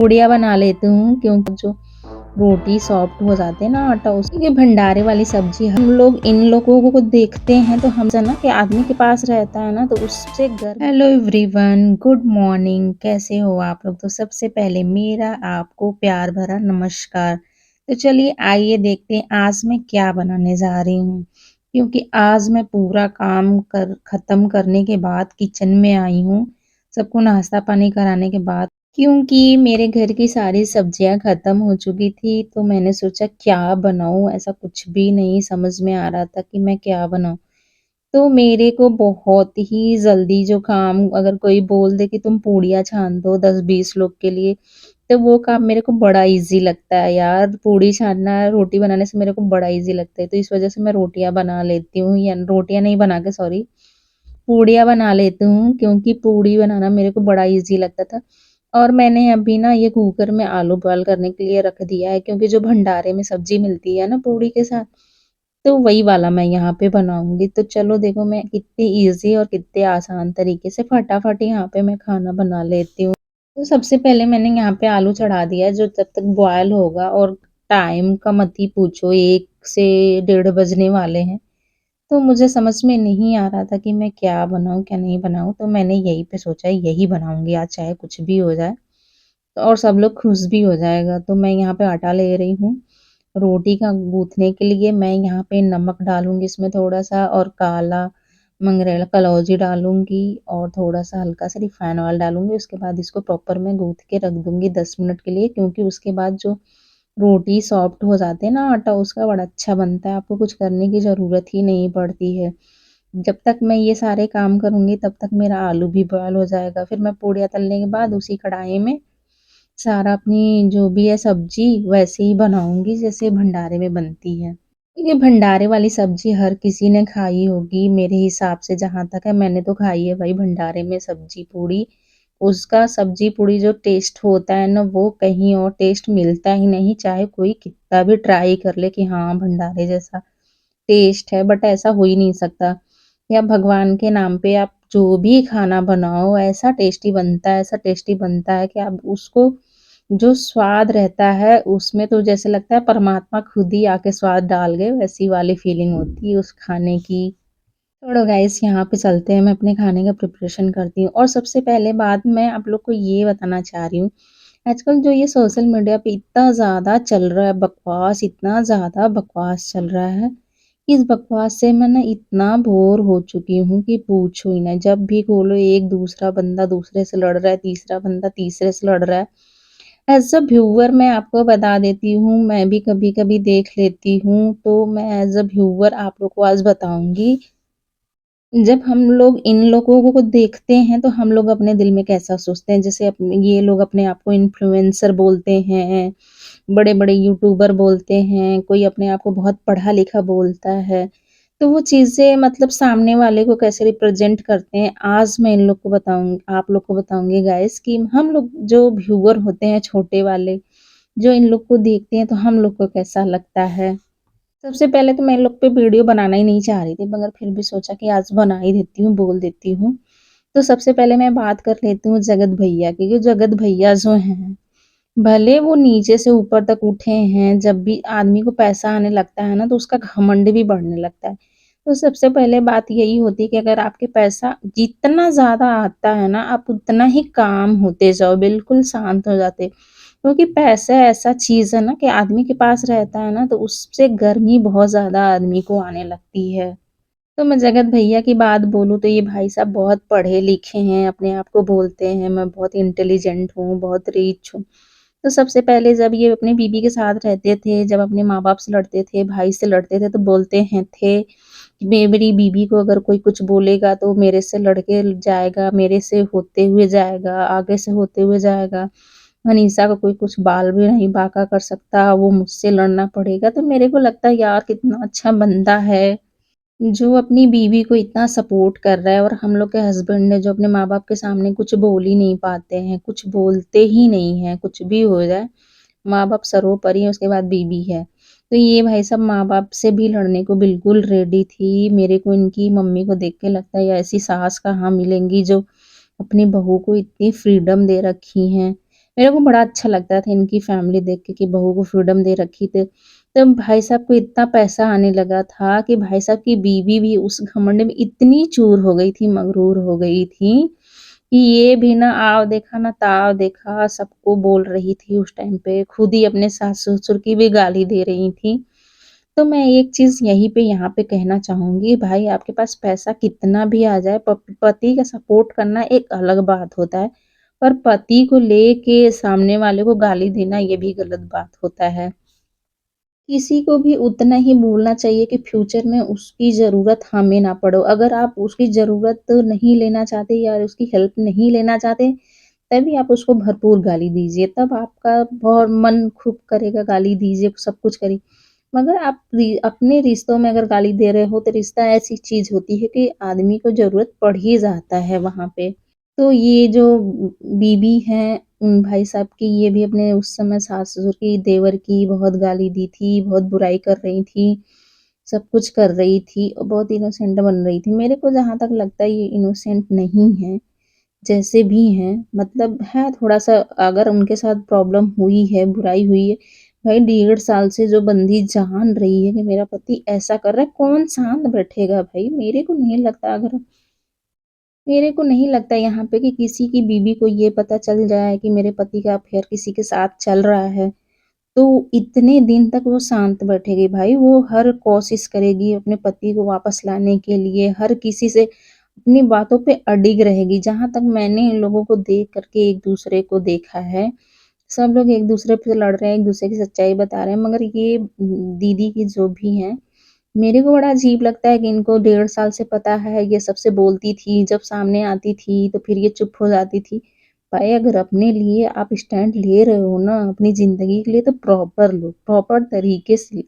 पूड़ियाँ बना लेती हूँ क्योंकि जो रोटी सॉफ्ट हो जाते हैं ना आटा उसकी ये भंडारे वाली सब्जी हम लोग इन लोगों को देखते हैं तो हम ना कि आदमी के पास रहता है ना तो उससे घर हेलो एवरीवन गुड मॉर्निंग कैसे हो आप लोग। तो सबसे पहले मेरा आपको प्यार भरा नमस्कार। तो चलिए आइए देखते हैं आज मैं क्या बनाने जा रही हूँ, क्योंकि आज मैं पूरा काम कर खत्म करने के बाद किचन में आई हूँ, सबको नाश्ता पानी कराने के बाद, क्योंकि मेरे घर की सारी सब्जियाँ ख़त्म हो चुकी थी, तो मैंने सोचा क्या बनाऊँ? ऐसा कुछ भी नहीं समझ में आ रहा था कि मैं क्या बनाऊँ? तो मेरे को बहुत ही जल्दी जो काम अगर कोई बोल दे कि तुम पूड़ियाँ छान दो 10-20 लोग के लिए, तो वो काम मेरे को बड़ा ईज़ी लगता है यार। पूड़ी छानना, रोटी बनाने से मेरे को बड़ा ईज़ी लगता है, तो इस वज़ह से मैं रोटियाँ बना लेती हूँ या रोटियाँ नहीं बना के सॉरी, पूड़ियाँ बना लेती हूँ क्योंकि पूड़ी बनाना मेरे को बड़ा ईज़ी लगता था। और मैंने अभी ना ये कुकर में आलू बॉयल करने के लिए रख दिया है, क्योंकि जो भंडारे में सब्ज़ी मिलती है ना पूड़ी के साथ, तो वही वाला मैं यहाँ पे बनाऊँगी। तो चलो देखो मैं कितनी ईज़ी और कितने आसान तरीके से फटाफट यहाँ पे मैं खाना बना लेती हूँ। तो सबसे पहले मैंने यहाँ पे आलू चढ़ा दिया है जो जब तक बॉयल होगा, और टाइम का मत ही पूछो, 1 से डेढ़ बजने वाले हैं। तो मुझे समझ में नहीं आ रहा था कि मैं क्या बनाऊँ, क्या नहीं बनाऊँ, तो मैंने यहीं पे सोचा यही बनाऊँगी आज चाहे कुछ भी हो जाए, और सब लोग खुश भी हो जाएगा। तो मैं यहाँ पे आटा ले रही हूँ, रोटी का गूँथने के लिए मैं यहाँ पे नमक डालूँगी इसमें थोड़ा-सा, और काला मंगरेल कलौंजी डालूँगी, और थोड़ा-सा हल्का-सा रिफाइन ऑयल डालूँगी। उसके बाद इसको प्रॉपर मैं गूँथ के रख दूँगी 10 मिनट के लिए, क्योंकि उसके बाद जो रोटी सॉफ्ट हो जाते हैं ना आटा उसका बड़ा अच्छा बनता है, आपको कुछ करने की ज़रूरत ही नहीं पड़ती है। जब तक मैं ये सारे काम करूँगी तब तक मेरा आलू भी बॉयल हो जाएगा। फिर मैं पूड़ियाँ तलने के बाद उसी कढ़ाई में सारा अपनी जो भी है सब्ज़ी वैसे ही बनाऊँगी जैसे भंडारे में बनती है। ये भंडारे वाली सब्ज़ी हर किसी ने खाई होगी मेरे हिसाब से, जहाँ तक है मैंने तो खाई है भाई भंडारे में सब्ज़ी पूड़ी। उसका सब्ज़ी पूड़ी जो टेस्ट होता है ना वो कहीं और टेस्ट मिलता ही नहीं, चाहे कोई कितना भी ट्राई कर ले कि हाँ, भंडारे जैसा टेस्ट है, बट ऐसा हो ही नहीं सकता। या भगवान के नाम पे आप जो भी खाना बनाओ ऐसा टेस्टी बनता है, ऐसा टेस्टी बनता है कि आप उसको जो स्वाद रहता है उसमें तो जैसे लगता है परमात्मा खुद ही आके स्वाद डाल गए, वैसी वाली फीलिंग होती है उस खाने की। छोड़ो गाइस यहाँ पे चलते हैं, मैं अपने खाने का प्रिपरेशन करती हूँ। और सबसे पहले बात मैं आप लोग को ये बताना चाह रही हूँ, आजकल जो ये सोशल मीडिया पे इतना ज़्यादा चल रहा है बकवास, इतना ज़्यादा बकवास चल रहा है, इस बकवास से मैं ना इतना बोर हो चुकी हूँ कि पूछो ही ना। जब भी खोलो एक दूसरा बंदा दूसरे से लड़ रहा है, तीसरा बंदा तीसरे से लड़ रहा है। एज़ अ व्यूअर मैं आपको बता देती हूँ, मैं भी कभी-कभी देख लेती हूँ, तो मैं एज़ अ व्यूअर आप लोग को आज बताऊँगी, जब हम लोग इन लोगों को देखते हैं तो हम लोग अपने दिल में कैसा सोचते हैं। जैसे ये लोग अपने आप को इन्फ्लुएंसर बोलते हैं, बड़े-बड़े यूट्यूबर बोलते हैं, कोई अपने आप को बहुत पढ़ा-लिखा बोलता है। तो वो चीज़ें मतलब सामने वाले को कैसे रिप्रेज़ेंट करते हैं, आज मैं इन लोग को आप लोग को बताऊँगी गाइस, कि हम लोग जो व्यूअर होते हैं छोटे वाले, जो इन लोग को देखते हैं तो हम लोग को कैसा लगता है। सबसे पहले तो मैं इन लोग पे वीडियो बनाना ही नहीं चाह रही थी, मगर फिर भी सोचा कि आज बना ही देती हूँ, बोल देती हूँ। तो सबसे पहले मैं बात कर लेती हूँ जगत भैया की, कि जगत भैया जो हैं, भले वो नीचे से ऊपर तक उठे हैं, जब भी आदमी को पैसा आने लगता है ना, तो उसका घमंड भी बढ़ने लगता है। तो सबसे पहले बात यही होती है कि अगर आपके पैसा जितना ज़्यादा आता है ना, आप उतना ही काम होते जाओ, बिल्कुल शांत हो जाते। क्योंकि पैसा ऐसा चीज़ है ना कि आदमी के पास रहता है ना, तो उससे गर्मी बहुत ज़्यादा आदमी को आने लगती है। तो मैं जगत भैया की बात बोलूँ तो ये भाई साहब बहुत पढ़े-लिखे हैं, अपने आप को बोलते हैं मैं बहुत इंटेलिजेंट हूँ, बहुत रिच हूँ। तो सबसे पहले जब ये अपनी बीवी के साथ रहते थे, जब अपने माँ-बाप से लड़ते थे, भाई से लड़ते थे, तो बोलते हैं थे कि मेरी बीवी को अगर कोई कुछ बोलेगा तो मेरे से लड़ के जाएगा, मेरे से होते हुए जाएगा, आगे से होते हुए जाएगा। मनीषा को कोई कुछ बाल भी नहीं बांका कर सकता, वो मुझसे लड़ना पड़ेगा। तो मेरे को लगता है यार कितना अच्छा बंदा है, जो अपनी बीवी को इतना सपोर्ट कर रहा है, और हम लोग के हस्बैंड है जो अपने माँ-बाप के सामने कुछ बोल ही नहीं पाते हैं, कुछ बोलते ही नहीं हैं, कुछ भी हो जाए, माँ-बाप सर्वोपरि है, उसके बाद बीवी है। तो ये भाई साहब माँ-बाप से भी लड़ने को बिल्कुल रेडी थी। मेरे को इनकी मम्मी को देख के लगता है ऐसी सास कहाँ मिलेंगी जो अपनी बहू को इतनी फ्रीडम दे रखी हैं। मेरे को बड़ा अच्छा लगता था इनकी फैमिली देख के कि बहू को फ्रीडम दे रखी थी। तब भाई साहब को इतना पैसा आने लगा था कि भाई साहब की बीवी भी उस घमंड में इतनी चूर हो गई थी, मगरूर हो गई थी कि ये भी ना आव देखा ना ताव देखा, सबको बोल रही थी उस टाइम पे, खुद ही अपने सास-ससुर की भी गाली दे रही थी। तो मैं एक चीज़ यहीं पे यहाँ पे कहना चाहूँगी, भाई आपके पास पैसा कितना भी आ जाए, पति का सपोर्ट करना एक अलग बात होता है, पर पति को लेके सामने वाले को गाली देना ये भी गलत बात होता है। किसी को भी उतना ही बोलना चाहिए कि फ्यूचर में उसकी ज़रूरत हमें ना पड़ो। अगर आप उसकी ज़रूरत नहीं लेना चाहते या उसकी हेल्प नहीं लेना चाहते, तभी आप उसको भरपूर गाली दीजिए। तब आपका बहुत मन खूब करेगा, गाली दीजिए, सब कुछ करिए। मगर आप अपने रिश्तों में अगर गाली दे रहे हो, तो रिश्ता ऐसी चीज़ होती है कि आदमी को ज़रूरत पड़ ही जाता है वहाँ पे। तो ये जो बीबी हैं भाई साहब की, ये भी अपने उस समय सास-ससुर की, देवर की बहुत गाली दी थी, बहुत बुराई कर रही थी, सब कुछ कर रही थी और बहुत इनोसेंट बन रही थी। मेरे को जहाँ तक लगता है ये इनोसेंट नहीं है, जैसे भी हैं मतलब है थोड़ा-सा, अगर उनके साथ प्रॉब्लम हुई है, बुराई हुई है, भाई 1.5 साल से जो बंदी जान रही है कि मेरा पति ऐसा कर रहा है, कौन शांत बैठेगा भाई? मेरे को नहीं लगता यहाँ पे कि किसी की बीवी को ये पता चल जाए कि मेरे पति का अफ़ेयर किसी के साथ चल रहा है, तो इतने दिन तक वो शांत बैठेगी भाई। वो हर कोशिश करेगी अपने पति को वापस लाने के लिए, हर किसी से अपनी बातों पे अडिग रहेगी। जहाँ तक मैंने इन लोगों को देख कर के एक-दूसरे को देखा है, सब लोग एक-दूसरे पे लड़ रहे हैं, एक-दूसरे की सच्चाई बता रहे हैं, मगर ये दीदी की जो भी हैं, मेरे को बड़ा अजीब लगता है कि इनको 1.5 साल से पता है, ये सबसे बोलती थी, जब सामने आती थी तो फिर ये चुप हो जाती थी। भाई अगर अपने लिए आप स्टैंड ले रहे हो ना, अपनी ज़िंदगी के लिए तो प्रॉपर लो, प्रॉपर तरीके से लो।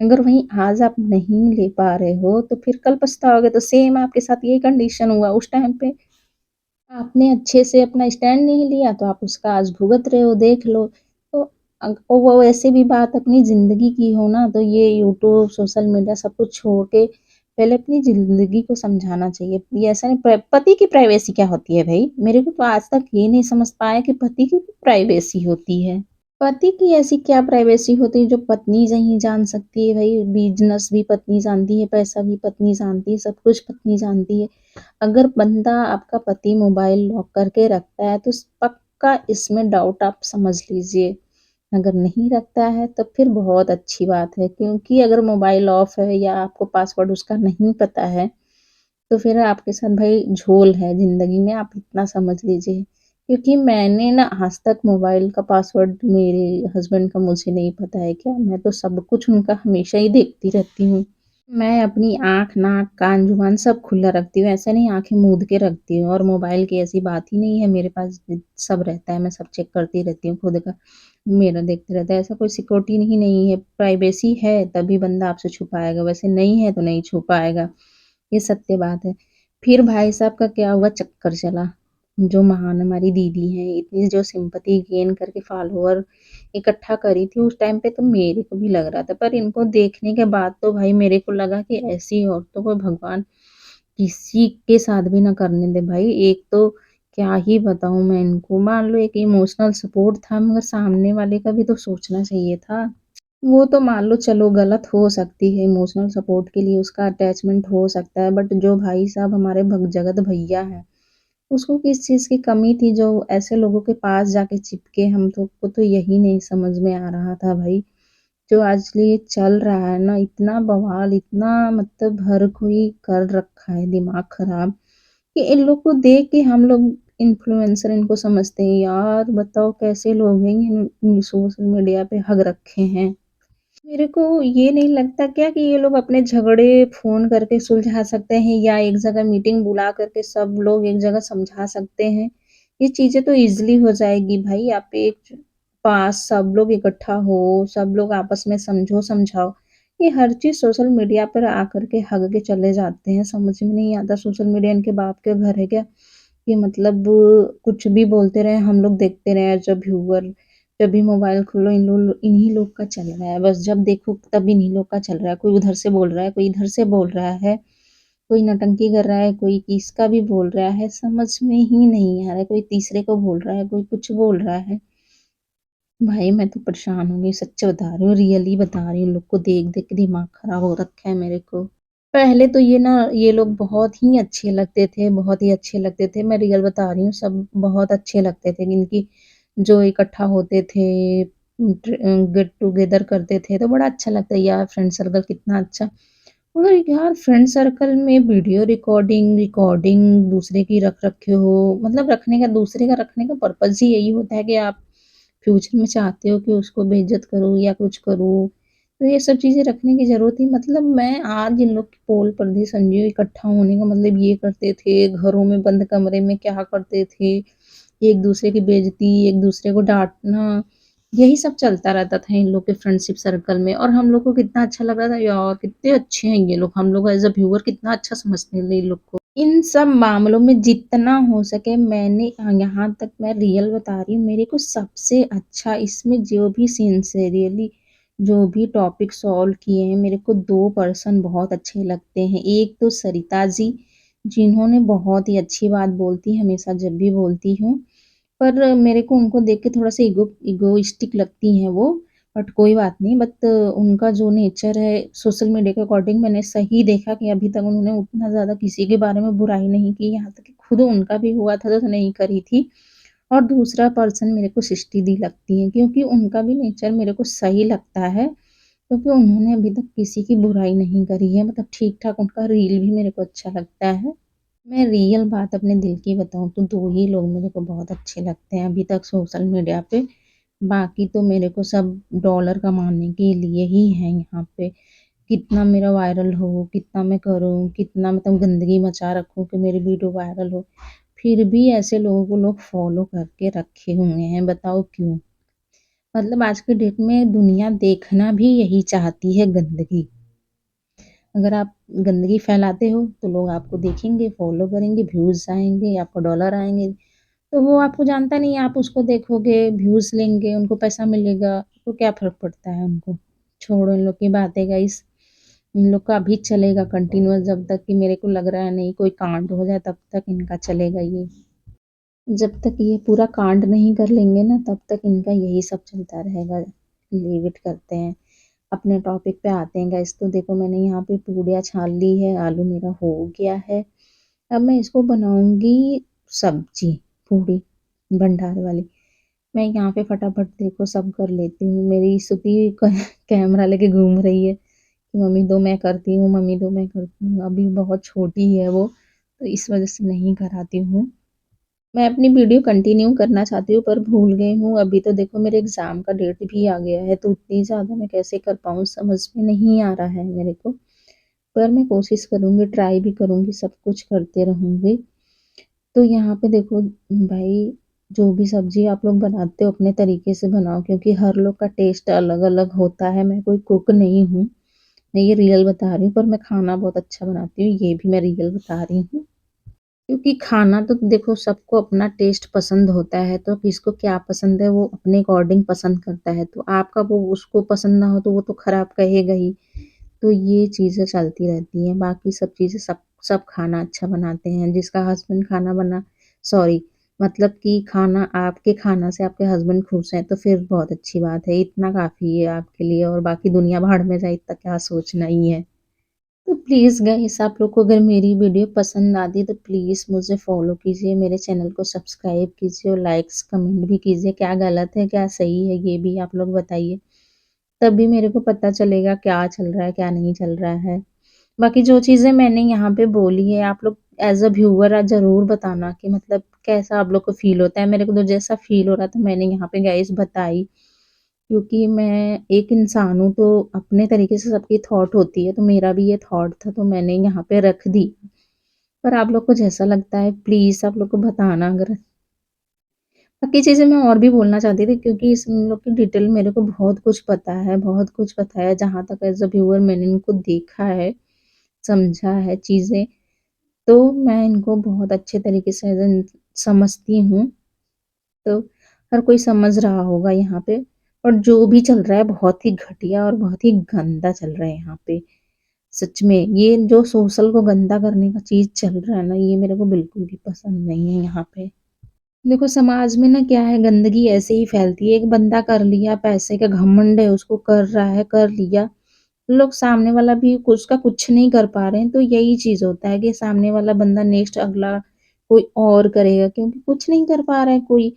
अगर वहीं आज आप नहीं ले पा रहे हो, तो फिर कल पछताओगे। तो सेम आपके साथ यही कंडीशन हुआ उस टाइम पे। आपने अच्छे से अपना स्टैंड नहीं लिया, तो आप उसका आज भुगत रहे हो, देख लो। तो और वो वैसे भी बात अपनी ज़िंदगी की हो ना, तो ये यूट्यूब, सोशल मीडिया सब कुछ छोड़ के पहले अपनी ज़िंदगी को समझाना चाहिए। ये ऐसा नहीं, पति की प्राइवेसी क्या होती है भई? मेरे को तो आज तक ये नहीं समझ पाया कि पति की प्राइवेसी होती है। पति की ऐसी क्या प्राइवेसी होती है जो पत्नी नहीं जान सकती है भई? बिज़नेस भी पत्नी जानती है, पैसा भी पत्नी जानती है, सब कुछ पत्नी जानती है। अगर बंदा आपका पति मोबाइल लॉक करके रखता है तो पक्का इसमें डाउट आप समझ लीजिए। अगर नहीं रखता है तो फिर बहुत अच्छी बात है, क्योंकि अगर मोबाइल ऑफ है या आपको पासवर्ड उसका नहीं पता है, तो फिर आपके साथ भाई झोल है ज़िंदगी में, आप इतना समझ लीजिए। क्योंकि मैंने ना आज तक मोबाइल का पासवर्ड मेरे हस्बैंड का मुझे नहीं पता है क्या, मैं तो सब कुछ उनका हमेशा ही देखती रहती हूँ। मैं अपनी आँख, नाक, कान, ज़ुबान सब खुला रखती हूँ, ऐसा नहीं आँखें मूंद के रखती हूँ, और मोबाइल की ऐसी बात ही नहीं है, मेरे पास सब रहता है, मैं सब चेक करती रहती हूँ खुद का, मेरा देखते रहता है, ऐसा कोई सिक्योरिटी नहीं है, प्राइवेसी है तभी बंदा आपसे छुपाएगा, वैसे नहीं है तो नहीं छुपाएगा, ये सत्य बात है। फिर भाई साहब का क्या हुआ चक्कर चला, जो महान हमारी दीदी हैं, इतनी जो सिंपैथी गेन करके फॉलोवर इकट्ठा करी थी उस टाइम पे, तो मेरे को भी लग रहा था, पर इनको देखने के बाद तो भाई मेरे को लगा कि ऐसी औरतों को भगवान किसी के साथ भी ना करने दे भाई। एक तो क्या ही बताऊँ मैं इनको, मान लो एक इमोशनल सपोर्ट था, मगर सामने वाले का भी तो सोचना चाहिए था। वो तो मान लो चलो गलत हो सकती है, इमोशनल सपोर्ट के लिए उसका अटैचमेंट हो सकता है, बट जो भाई साहब हमारे भगजगत भैया हैं, उसको किस चीज़ की कमी थी जो ऐसे लोगों के पास जाके चिपके, हम तो को तो यही नहीं समझ में आ रहा था भाई। जो आज ये चल रहा है ना, इतना बवाल, इतना मतलब हर कोई कर रखा है दिमाग खराब, कि इन लोग को देख के हम लोग इन्फ्लुएंसर इनको समझते हैं। यार बताओ कैसे लोग हैं, इन सोशल मीडिया पे हग रखे हैं। मेरे को ये नहीं लगता क्या कि ये लोग अपने झगड़े फ़ोन करके सुलझा सकते हैं, या एक जगह मीटिंग बुला करके सब लोग एक जगह समझा सकते हैं। ये चीज़ें तो ईज़िली हो जाएगी भाई, आप एक पास सब लोग इकट्ठा हो, सब लोग आपस में समझो-समझाओ। ये हर चीज़ सोशल मीडिया पर आकर के हग के चले जाते हैं, समझ में नहीं आता सोशल मीडिया इनके बाप के घर है क्या? कि मतलब कुछ भी बोलते रहें, हम लोग देखते रहें, जब व्यूअर जब भी मोबाइल खोलो इन्हीं लोग का चल रहा है, बस जब देखो तब इन्हीं लोग का चल रहा है। कोई उधर से बोल रहा है, कोई इधर से बोल रहा है, कोई नौटंकी कर रहा है, कोई किसका भी बोल रहा है, समझ में ही नहीं आ रहा है। कोई तीसरे को बोल रहा है, कोई कुछ बोल रहा है। भाई मैं तो परेशान हो गई, सच्च बता रही हूँ, रियली बता रही हूँ, लोग को देख-देख के दिमाग खराब हो रखा है मेरे को। पहले तो ये लोग बहुत ही अच्छे लगते थे, बहुत ही अच्छे लगते थे, मैं रियल बता रही हूँ, सब बहुत अच्छे लगते थे। इनकी जो इकट्ठा होते थे, गेट टुगेदर करते थे, तो बड़ा अच्छा लगता है यार, फ्रेंड सर्कल कितना अच्छा। मगर यार फ्रेंड सर्कल में वीडियो रिकॉर्डिंग रिकॉर्डिंग दूसरे की रख रखे हो, मतलब रखने का दूसरे का रखने का पर्पज़ ही यही होता है कि आप फ्यूचर में चाहते हो कि उसको बेइज़्ज़त करूँ या कुछ करूँ, तो ये सब चीज़ें रखने की ज़रूरत ही मतलब मैं आज इन लोग की पोल पर्दे समझी हूँ, इकट्ठा होने का मतलब ये करते थे, घरों में बंद कमरे में क्या करते थे, एक-दूसरे की बेइज़्ज़ती, एक-दूसरे को डाँटना, यही सब चलता रहता था इन लोग के फ्रेंडशिप सर्कल में और हम लोग को कितना अच्छा लग रहा था, यार कितने अच्छे हैं ये लोग, हम लोग एज़ अ व्यूअर कितना अच्छा समझते थे इन लोग को। इन सब मामलों में जितना हो सके मैंने यहाँ तक मैं रियल बता रही हूँ, मेरे को सबसे अच्छा इसमें जो भी सिंसियरली जो भी टॉपिक सॉल्व किए हैं, मेरे को 2 पर्सन बहुत अच्छे लगते हैं। एक तो सरिता जी, जिन्होंने बहुत ही अच्छी बात बोलती हमेशा जब भी बोलती हूँ, पर मेरे को उनको देख के थोड़ा-सा इगोइस्टिक लगती हैं वो, बट कोई बात नहीं बट उनका जो नेचर है सोशल मीडिया के अकॉर्डिंग मैंने सही देखा कि अभी तक उन्होंने उतना ज़्यादा किसी के बारे में बुराई नहीं की, यहाँ तक कि खुद उनका भी हुआ था तो नहीं करी थी। और दूसरा पर्सन मेरे को सृष्टि दी लगती है क्योंकि उनका भी नेचर मेरे को सही लगता है, क्योंकि उन्होंने अभी तक किसी की बुराई नहीं करी है, मतलब ठीक-ठाक उनका रील भी मेरे को अच्छा लगता है। मैं रियल बात अपने दिल की बताऊँ तो 2 ही लोग मेरे को बहुत अच्छे लगते हैं अभी तक सोशल मीडिया पे। बाकी तो मेरे को सब डॉलर कमाने के लिए ही हैं यहाँ पे। कितना मेरा वायरल हो, कितना मैं करूँ, कितना मतलब गंदगी मचा रखूँ कि मेरी वीडियो वायरल हो, फिर भी ऐसे लोगों को लोग फ़ॉलो करके रखे हुए हैं, बताओ क्यों? मतलब आज की डेट में दुनिया देखना भी यही चाहती है गंदगी। अगर आप गंदगी फैलाते हो, तो लोग आपको देखेंगे, फ़ॉलो करेंगे, व्यूज़ आएँगे, आपको डॉलर आएँगे। तो वो आपको जानता नहीं है, आप उसको देखोगे, व्यूज़ लेंगे, उनको पैसा मिलेगा, तो क्या फ़र्क पड़ता है उनको? छोड़ो इन लोग की बातें गाइस। इन लोग का अभी चलेगा कंटिन्यूअस जब तक कि मेरे को लग रहा है नहीं कोई कांड हो जाए तब तक इनका चलेगा ये। जब तक ये पूरा कांड नहीं कर लेंगे ना तब तक इनका यही सब चलता रहेगा। लीव इट करते हैं। अपने टॉपिक पे आते हैं गाइस तो देखो मैंने यहाँ पे पूड़ियाँ छान ली है, आलू मेरा हो गया है। अब मैं इसको बनाऊँगी सब्ज़ी, पूड़ी, भंडारे वाली। मैं यहाँ पे फटाफट देखो सब कर लेती हूँ। मेरी श्रुति क कैमरा लेके घूम रही है कि मम्मी दो मैं करती हूँ, मम्मी दो मैं करती हूँ। अभी बहुत छोटी है वो, तो इस वज़ह से नहीं कराती हूँ। मैं अपनी वीडियो कंटिन्यू करना चाहती हूँ पर भूल गई हूँ। अभी तो देखो मेरे एग्ज़ाम का डेट भी आ गया है, तो इतनी ज़्यादा मैं कैसे कर पाऊँ समझ में नहीं आ रहा है मेरे को। पर मैं कोशिश करूँगी, ट्राई भी करूँगी, सब कुछ करते रहूँगी। तो यहाँ पे देखो भाई जो भी सब्ज़ी आप लोग बनाते हो अपने तरीके से बनाओ क्योंकि हर लोग का टेस्ट अलग-अलग होता है। मैं कोई कुक नहीं हूँ, मैं ये रियल बता रही हूँ पर मैं खाना बहुत अच्छा बनाती हूँ, ये भी मैं रियल बता रही हूँ। क्योंकि खाना तो देखो सबको अपना टेस्ट पसंद होता है, तो किसको क्या पसंद है वो अपने अकॉर्डिंग पसंद करता है, तो आपका वो उसको पसंद ना हो तो वो तो खराब कहेगा ही। तो ये चीज़ें चलती रहती हैं, बाकी सब चीज़ें सब सब खाना अच्छा बनाते हैं, जिसका हस्बैंड खाना बना सॉरी मतलब कि खाना आपके खाना से आपके हस्बैंड खुश हैं, तो फिर बहुत अच्छी बात है, इतना काफ़ी है आपके लिए और बाकी दुनिया भाड़ में जाए इतना क्या सोचना ही है। तो प्लीज़ गाइस आप लोग को अगर मेरी वीडियो पसंद आती है तो प्लीज़ मुझे फ़ॉलो कीजिए, मेरे चैनल को सब्सक्राइब कीजिए और लाइक्स कमेंट भी कीजिए, क्या गलत है, क्या सही है, ये भी आप लोग बताइए। तभी मेरे को पता चलेगा क्या चल रहा है, क्या नहीं चल रहा है। बाकी जो चीज़ें मैंने यहाँ पे बोली है आप लोग एज़ अ व्यूअर ज़रूर बताना कि मतलब कैसा आप लोग को फ़ील होता है। मेरे को तो जैसा फ़ील हो रहा था मैंने यहाँ पे गाइस बताई। क्योंकि मैं एक इंसान हूँ तो अपने तरीके से सबकी थॉट होती है, तो मेरा भी ये थॉट था तो मैंने यहाँ पे रख दी। पर आप लोग को जैसा लगता है प्लीज़ आप लोग को बताना अगर बाकी चीज़ें मैं और भी बोलना चाहती थी क्योंकि इस इन लोग की डिटेल मेरे को बहुत कुछ पता है, बहुत कुछ पता है जहाँ तक एज़ अ व्यूअर मैंने इनको देखा है, समझा है चीज़ें, तो मैं इनको बहुत अच्छे तरीके से एज़ एन समझती हूँ। तो हर कोई समझ रहा होगा यहाँ पे और जो भी चल रहा है बहुत ही घटिया और बहुत ही गंदा चल रहा है यहाँ पे। सच में ये जो सोशल को गंदा करने का चीज़ चल रहा है ना, ये मेरे को बिल्कुल भी पसंद नहीं है यहाँ पे। देखो समाज में ना क्या है, गंदगी ऐसे ही फैलती है। एक बंदा कर लिया, पैसे का घमंड है उसको, कर रहा है, कर लिया। लोग सामने वाला भी उसका कुछ नहीं कर पा रहे हैं, तो यही चीज़ होता है कि सामने वाला बंदा नेक्स्ट अगला कोई और करेगा, क्योंकि कुछ नहीं कर पा रहा है कोई,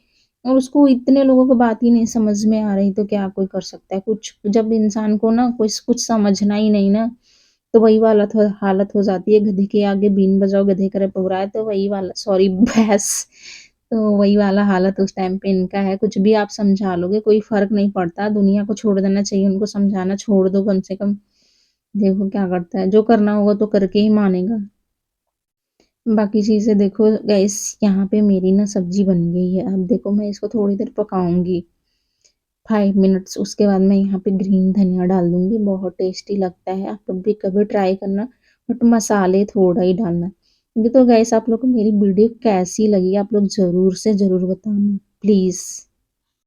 और उसको इतने लोगों की बात ही नहीं समझ में आ रही, तो क्या कोई कर सकता है कुछ। जब इंसान को ना कुछ कुछ समझना ही नहीं ना, तो वही वाला हालत हो जाती है, गधे के आगे बीन बजाओ गधे करे पुगराए, तो वही वाला, सॉरी भैंस, तो वही वाला हालत उस टाइम पे इनका है। कुछ भी आप समझा लोगे कोई फ़र्क नहीं पड़ता, दुनिया को छोड़ देना चाहिए, उनको समझाना छोड़ दो कम से कम। देखो क्या करता है, जो करना होगा तो करके ही मानेगा। बाकी चीज़ें देखो गाइस, यहाँ पे मेरी ना सब्ज़ी बन गई है। अब देखो मैं इसको थोड़ी देर पकाऊँगी, 5 मिनट्स, उसके बाद मैं यहाँ पे ग्रीन धनिया डाल दूँगी, बहुत टेस्टी लगता है। आप लोग भी कभी ट्राई करना, बट मसाले थोड़ा ही डालना। ये तो गाइस, आप लोग को मेरी वीडियो कैसी लगी आप लोग ज़रूर से ज़रूर बताना, प्लीज़।